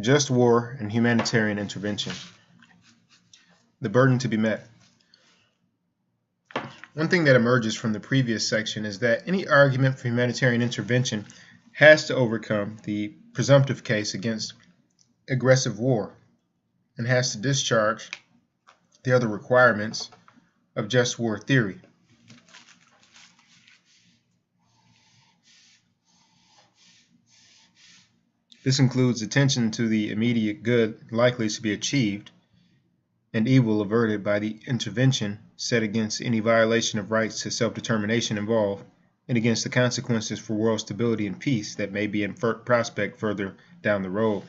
Just war and humanitarian intervention. The burden to be met. One thing that emerges from the previous section is that any argument for humanitarian intervention has to overcome the presumptive case against aggressive war and has to discharge the other requirements of just war theory. This includes attention to the immediate good likely to be achieved and evil averted by the intervention set against any violation of rights to self-determination involved and against the consequences for world stability and peace that may be in prospect further down the road.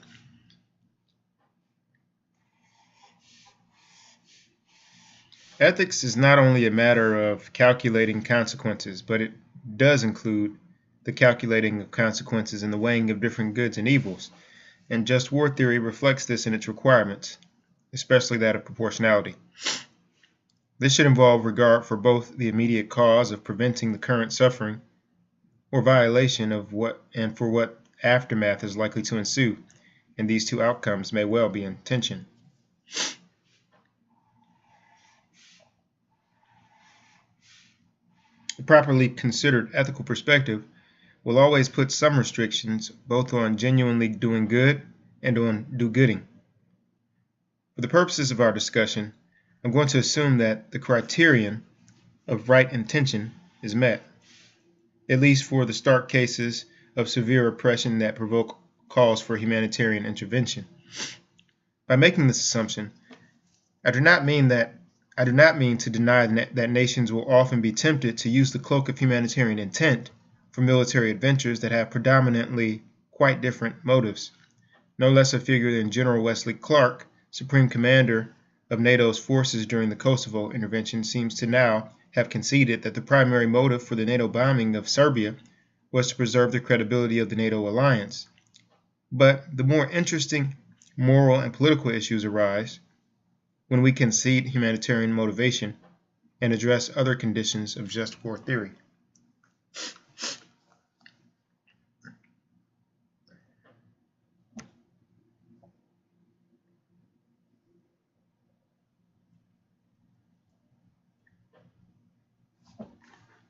Ethics is not only a matter of calculating consequences, but it does include the calculating of consequences and the weighing of different goods and evils, and just war theory reflects this in its requirements, especially that of proportionality. This should involve regard for both the immediate cause of preventing the current suffering or violation of what and for what aftermath is likely to ensue, and these two outcomes may well be in tension. A properly considered ethical perspective will always put some restrictions both on genuinely doing good and on do-gooding. For the purposes of our discussion, I'm going to assume that the criterion of right intention is met, at least for the stark cases of severe oppression that provoke calls for humanitarian intervention. By making this assumption, I do not mean to deny that nations will often be tempted to use the cloak of humanitarian intent for military adventures that have predominantly quite different motives. No less a figure than General Wesley Clark, Supreme Commander of NATO's forces during the Kosovo intervention, seems to now have conceded that the primary motive for the NATO bombing of Serbia was to preserve the credibility of the NATO alliance. But the more interesting moral and political issues arise when we concede humanitarian motivation and address other conditions of just war theory.